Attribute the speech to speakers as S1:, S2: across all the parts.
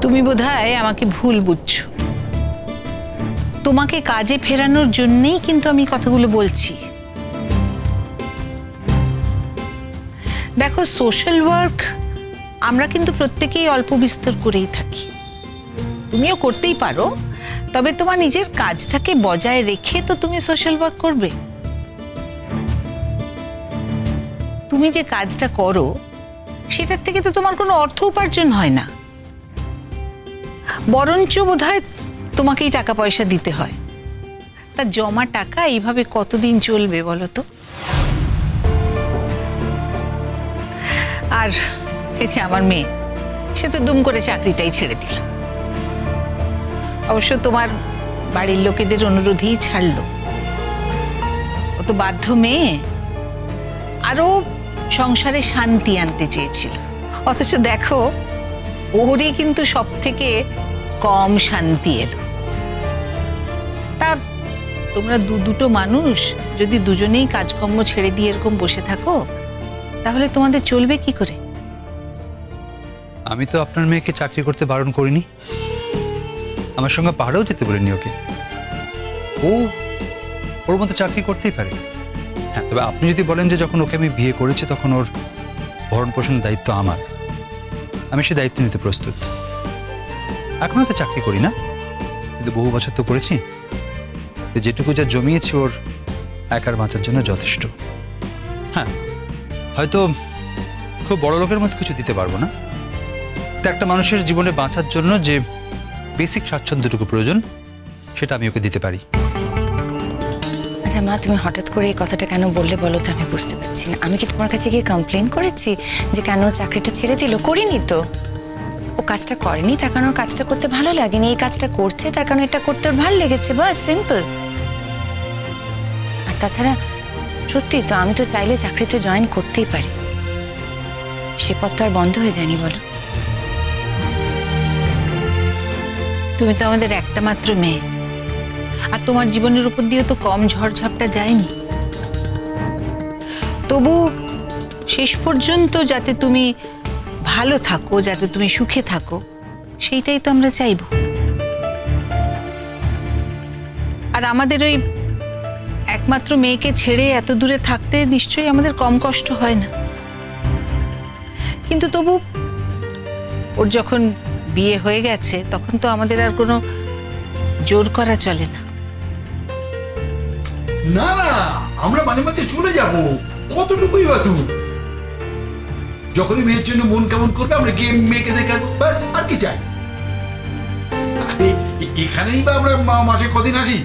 S1: তুমি বোধহয় আমাকে ভুল বুঝছো। তোমাকে কাজে ফেরানোর জন্যই কিন্তু আমি কথাগুলো বলছি। দেখো, সোশ্যাল ওয়ার্ক আমরা কিন্তু প্রত্যেকেই অল্প বিস্তর করেই থাকি। তুমিও করতেই পারো, তবে তোমার নিজের কাজটাকে বজায় রেখে তো তুমি সোশ্যাল ওয়ার্ক করবে। তুমি যে কাজটা করো সেটার থেকে তো তোমার কোনো অর্থ উপার্জন হয় না, বরঞ্চ বোধহয় তোমাকেই টাকা পয়সা দিতে হয়। তা জমা টাকা এইভাবে কতদিন চলবে বলো তো? আর এসে আমার মেয়ে, সে তো দুম করে চাকরিটাই ছেড়ে দিল। অবশ্য তোমার বাড়ির লোকেদের অনুরোধেই ছাড়লো। ও তো বাধ্য মেয়ে, আরো সংসারে শান্তি আনতে চেয়েছিল। অথচ দেখো, ওরই কিন্তু সব থেকে কম শান্তি এলো। তা তোমরা দুটো মানুষ যদি দুজনেই কাজকর্ম ছেড়ে দিয়ে এরকম বসে থাকো, তাহলে তোমাদের চলবে কি করে?
S2: আমি তো আপনার মেয়েকে চাকরি করতে বারণ করিনি, আমার সঙ্গে পাহাড়েও যেতে বলিনি ওকে। ওর মতো চাকরি করতেই পারে। হ্যাঁ, তবে আপনি যদি বলেন যে যখন ওকে আমি বিয়ে করেছি তখন ওর ভরণ পোষণের দায়িত্ব আমার, আমি সে দায়িত্ব নিতে প্রস্তুত। এখনো তো চাকরি করি না, কিন্তু বহু বছর তো করেছি। যেটুকু যা জমিয়েছি ওর একার বাঁচার জন্য যথেষ্ট। হ্যাঁ, হয়তো খুব বড় লোকের মতো কিছু দিতে পারবো না, তো একটা মানুষের জীবনে বাঁচার জন্য যে বেসিক স্বাচ্ছন্দ্যটুকু প্রয়োজন সেটা আমি ওকে দিতে পারি।
S3: আচ্ছা মা, তুমি হঠাৎ করে এই কথাটা কেন বললে বলো তো? আমি বুঝতে পারছি না। আমি কি তোমার কাছে গিয়ে কমপ্লেন করেছি যে কেন চাকরিটা ছেড়ে দিল? করিনি তো। ও কাজটা করেনি তার কারণ ওর কাজটা করতে ভালো লাগেনি, এই কাজটা করছে তার কারণ এটা করতে ওর ভালো লেগেছে, বাস সিম্পল। আর তাছাড়া সত্যি তো, আমি তো চাইলে চাকরিতে জয়েন করতেই পারি, সে পথ তো আর বন্ধ হয়ে যায়নি বলো।
S1: তুমি তো আমাদের একটা মাত্র মেয়ে, আর তোমার জীবনের উপর দিয়ে তো কম ঝড়ঝাপটা যায়নি। তবু শেষ পর্যন্ত যাতে তুমি ভালো থাকো, যাতে তুমি সুখে থাকো, সেইটাই তো আমরা চাইব। আর আমাদের ওই একমাত্র মেয়েকে ছেড়ে এত দূরে থাকতে নিশ্চয়ই আমাদের কম কষ্ট হয় না। কিন্তু তবু ওর যখন বিয়ে হয়ে গেছে তখন তো আমাদের আর কোনো জোর করা চলে না।
S4: না না, আমরা মাঝে মাঝে চলে যাব, কতটুকুই বা দূর। যখনই মেয়ের জন্য মন কেমন করবে আমরা গিয়ে মেয়েকে দেখে আসবো, ব্যাস। আর কি চাই? এখানেই বা আমরা মাসে কদিন আসি?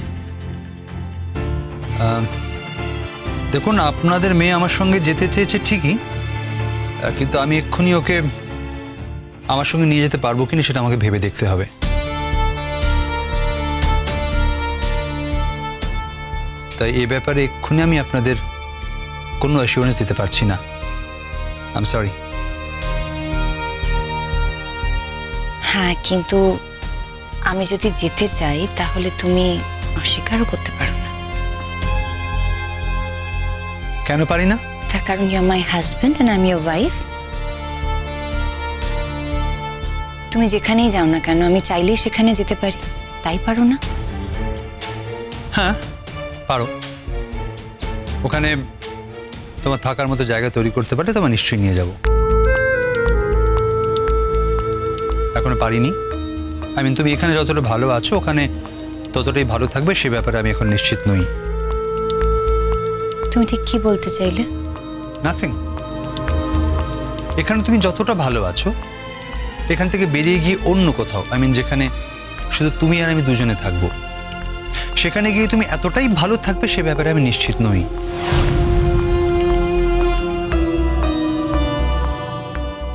S2: দেখুন, আপনাদের মেয়ে আমার সঙ্গে যেতে চেয়েছে ঠিকই, কিন্তু আমি এক্ষুনি ওকে আমার সঙ্গে নিয়ে যেতে পারবো কিনা সেটা আমাকে ভেবে দেখতে হবে। তাই এ ব্যাপারে এক্ষুনি আমি আপনাদের কোনো অ্যাসিওরেন্স দিতে পারছি না। I am sorry.
S3: হ্যাঁ, কিন্তু আমি যদি যেতে চাই তাহলে তুমি অস্বীকারও করতে পারো না।
S2: কেন পারি না?
S3: তার কারণ you are my husband and I am your wife. তুমি যেখানেই যাও না কেন আমি চাইলেই সেখানে যেতে পারি, তাই পারো না?
S2: হ্যাঁ পারো। ওখানে তোমার থাকার মতো জায়গা তৈরি করতে পারলে তোমার নিশ্চয়ই নিয়ে যাব। এখনো পারিনি। তুমি এখানে যতটা ভালো আছো ওখানে ততটাই ভালো থাকবে, সে ব্যাপারে আমি এখন নিশ্চিত নই।
S3: তুমি ঠিক কি বলতে চাইলে?
S2: নাথিং। এখানে তুমি যতটা ভালো আছো এখান থেকে বেরিয়ে গিয়ে অন্য কোথাও, যেখানে শুধু তুমি আর আমি দুজনে থাকবো, সেখানে গিয়ে তুমি এতটাই ভালো থাকবে সে ব্যাপারে আমি নিশ্চিত নই।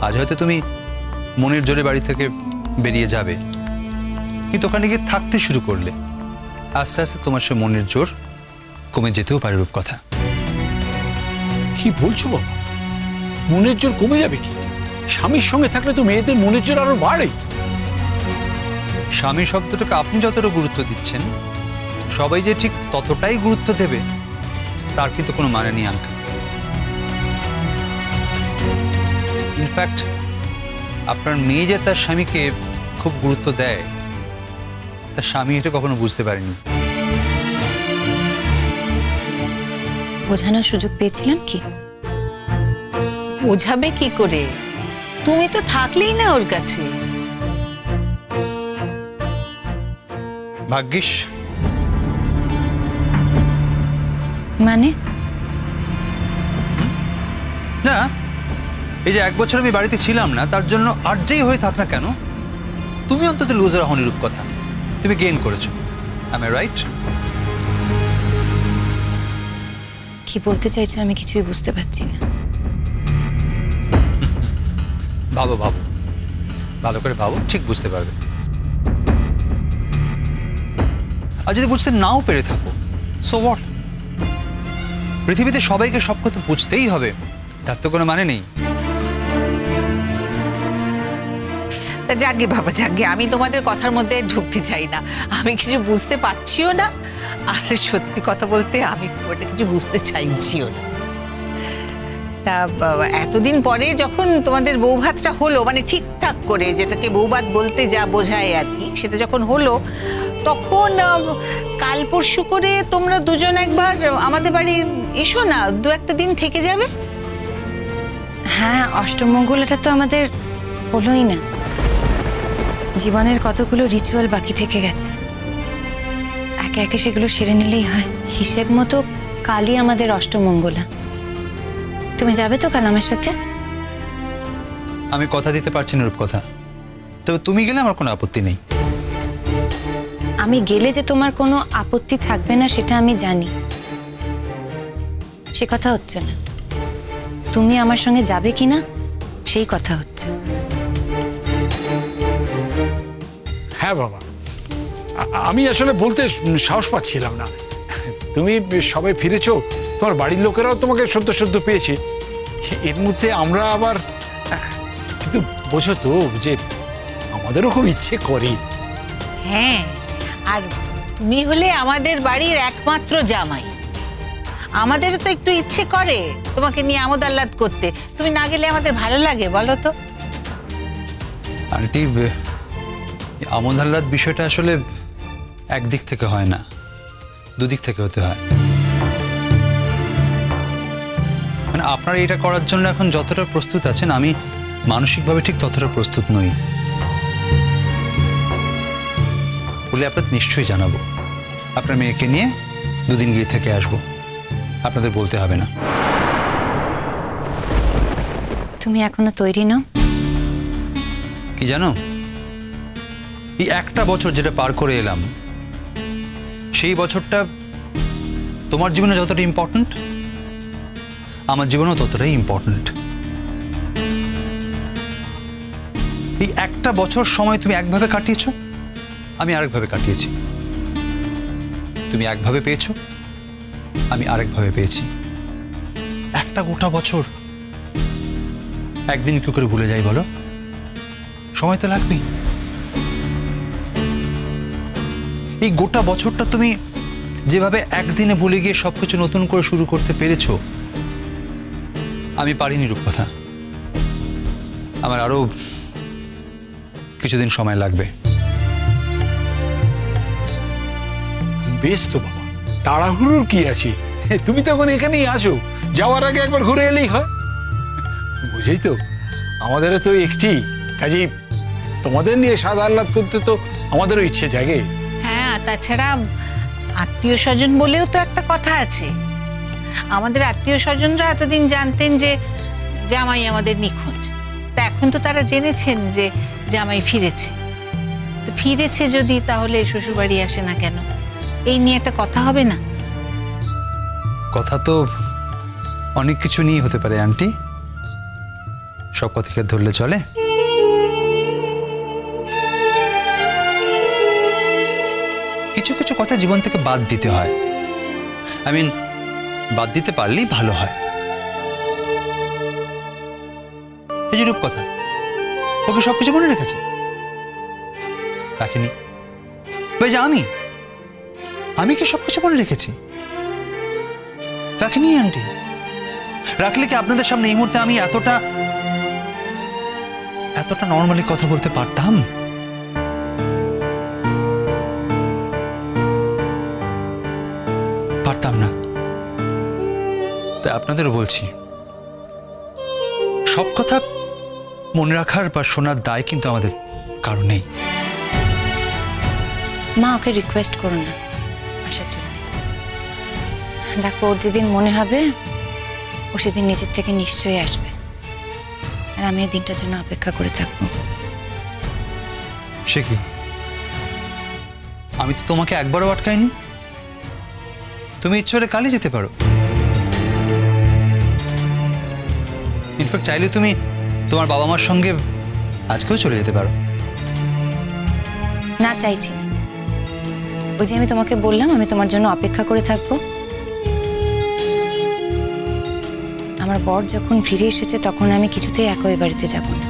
S2: আজ হয়তো তুমি মনের জোরে বাড়ি থেকে বেরিয়ে যাবে, কিন্তু ওখানে গিয়ে থাকতে শুরু করলে আস্তে আস্তে তোমার সে মনের জোর কমে যেতেও পারে। রূপকথা,
S4: কি বলছো বাবা? মনের জোর কমে যাবে কি? স্বামীর সঙ্গে থাকলে তো মেয়েদের মনের জোর আরো বাড়ে।
S2: স্বামী শব্দটাকে আপনি যতটা গুরুত্ব দিচ্ছেন সবাই যে ঠিক ততটাই গুরুত্ব দেবে তার কিন্তু কোনো মানে নেই আঙ্কেল। ইনফ্যাক্ট আপনার মেয়ে যে তার স্বামীকে খুব গুরুত্ব দেয় তার স্বামী এটা কখনো বুঝতে পারেনি।
S3: বোঝানোর সুযোগ পেয়েছিলাম কি?
S1: বোঝাবে কি করে? তুমি তো থাকলেই না ওর কাছে।
S2: ভাগ্যিস।
S3: মানে?
S2: না, এই যে 1 বছর আমি বাড়িতে ছিলাম না, তার জন্য আর যেই হয়ে থাক না কেন, তুমি অন্তত লুজার হওনি রূপকথা। তুমি গেইন করেছো। am I right?
S3: কি বলতে চাইছো আমি কিছুই বুঝতে পারছি না।
S2: ভাবো ভাবো, ভালো করে ভাবো, ঠিক বুঝতে পারবে। আর যদি বুঝতে নাও পেরে থাকো, সো হোয়াট? পৃথিবীতে সবাইকে সব কথা বুঝতেই হবে তার তো কোনো মানে নেই।
S1: তা যাগে বাবা যাগে, আমি তোমাদের কথার মধ্যে ঢুকতে চাই না। আমি কিছু বুঝতে পারছিও না, আর সত্যি কথা বলতে আমি ওটা কিছু বুঝতে চাইছিও না। তা এতদিন পরে যখন তোমাদের বৌভাতটা হলো, মানে ঠিকঠাক করে, যেটাকে বৌভাত বলতে যা বোঝায় আর কি, সেটা যখন হলো, তখন কাল পরশু করে তোমরা দুজন একবার আমাদের বাড়ি এসো না, 2-1 দিন থেকে যাবে।
S3: হ্যাঁ, অষ্টমঙ্গল এটা তো আমাদের হলোই না। জীবনের কতগুলো রিচুয়াল বাকি থেকে গেছে, একে একে সেগুলো সেরে নিলেই হয়। হিসেব মতো কালই আমাদের অষ্টমঙ্গলা। তুমি যাবে তো কাল আমার সাথে?
S2: আমি কথা দিতে পারছি না রূপকথা, তবে তুমি গেলে আমার কোনো আপত্তি নেই।
S3: আমি গেলে যে তোমার কোনো আপত্তি থাকবে না সেটা আমি জানি, সে কথা হচ্ছে না। তুমি আমার সঙ্গে যাবে কিনা সেই কথা হচ্ছে।
S5: হ্যাঁ বাবা, আমি আসলে বলতে সাহস পাচ্ছিলাম না। তুমি সবাই ফিরেছো, তোমার বাড়ির লোকেরাও তোমাকে সদ্য সদ্য পেয়েছে, এর মধ্যে আমরা আবার, কিন্তু বোঝো তো যে আমাদেরও খুব ইচ্ছে করে।
S1: হ্যাঁ, আর তুমি হলে আমাদের বাড়ির একমাত্র জামাই, আমাদেরও তো একটু ইচ্ছে করে তোমাকে নিয়ে আমোদ আহ্লাদ করতে। তুমি না গেলে আমাদের ভালো লাগে বলো তো?
S2: আন্টি, আমোদ আহ্লাদ বিষয়টা আসলে একদিক থেকে হয় না, দুদিক থেকে হতে হয়। মানে আপনারা এটা করার জন্য এখন যতটা প্রস্তুত আছেন, আমি মানসিকভাবে ঠিক ততটা প্রস্তুত নই। বলে আপনাদের নিশ্চয়ই জানাবো। আপনার মেয়েকে নিয়ে 2 দিন গিয়ে থেকে আসবো, আপনাদের বলতে হবে না।
S3: তুমি এখনো তৈরি নও?
S2: কি জানো, এই 1টা বছর যেটা পার করে এলাম, সেই বছরটা তোমার জীবনে যতটা ইম্পর্ট্যান্ট, আমার জীবনেও ততটাই ইম্পর্ট্যান্ট। এই 1টা বছর সময় তুমি একভাবে কাটিয়েছো, আমি আরেকভাবে কাটিয়েছি। তুমি একভাবে পেয়েছো, আমি আরেকভাবে পেয়েছি। একটা গোটা বছর একদিন কি করে ভুলে যাই বলো? সময় তো লাগবেই। এই গোটা বছরটা তুমি যেভাবে একদিনে ভুলে গিয়ে সবকিছু নতুন করে শুরু করতে পেরেছো, আমি পারিনি রূপকথা। আমার আরো কিছুদিন সময় লাগবে।
S5: বেশ তো বাবা, তাড়াহুড়োর কি আছে? তুমি তখন এখানেই আসো, যাওয়ার আগে একবার ঘুরে এলেই হয়। বুঝেই তো, আমাদেরও তো একটি কাজেই তোমাদের নিয়ে স্বাদ আহ্লাদ করতে তো আমাদেরও ইচ্ছে জাগে।
S1: হ্যাঁ, তাছাড়া আত্মীয় স্বজন বলেও তো একটা কথা আছে। আমাদের আত্মীয় স্বজনরা এতদিন জানতেন যে জামাই আমাদের নিখোঁজ, তা এখন তো তারা জেনেছেন যে জামাই ফিরেছে। তো ফিরেছে যদি, তাহলে শ্বশুরবাড়ি আসে না কেন? এই নিয়ে একটা কথা হবে না?
S2: কথা তো অনেক কিছু নিয়ে হতে পারে আন্টি, সব কথাকে ধরলে চলে? কিছু কিছু কথা জীবন থেকে বাদ দিতে হয়। বাদ দিতে পারলেই ভালো হয়। এই যে রূপকথা, ওকে সবকিছু মনে রেখেছে? রাখিনি। ভাই যে আমি কি সবকিছু মনে রেখেছি? রাখিনি আন্টি। রাখলে কি আপনাদের সামনে এই মুহূর্তে আমি এতটা নর্মালি কথা বলতে পারতাম? আপনাদেরও বলছি, সব কথা মনে রাখার বা শোনার দায় কিন্তু আমাদের কারো নেই।
S3: মা, ওকে রিকোয়েস্ট করো না আসার জন্য। দেখো, ওর যেদিন মনে হবে ও সেদিন নিজের থেকে নিশ্চয়ই আসবে, আর আমি এই দিনটার জন্য অপেক্ষা করে থাকবো।
S2: সে কি? আমি তো তোমাকে একবারও আটকাইনি। তুমি ইচ্ছে হলে কালই যেতে পারো। ইনফ্যাক্ট চাইলে তুমি তোমার বাবা মার সঙ্গে আজকেও চলে যেতে পারো।
S3: না, চাইছি না। ওই যে আমি তোমাকে বললাম আমি তোমার জন্য অপেক্ষা করে থাকবো। আমার বর যখন ফিরে এসেছে তখন আমি কিছুতেই একা ওই বাড়িতে যাব না,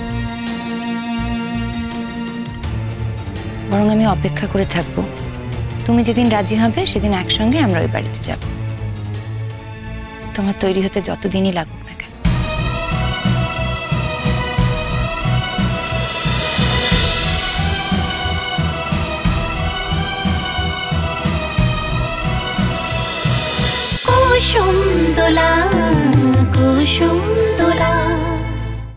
S3: বরং আমি অপেক্ষা করে থাকবো। তুমি যেদিন রাজি হবে সেদিন একসঙ্গে আমরা ওই বাড়িতে যাব। তোমার তৈরি হতে যতদিনই লাগুক না কেন।
S6: কুসুম দোলা কুসুম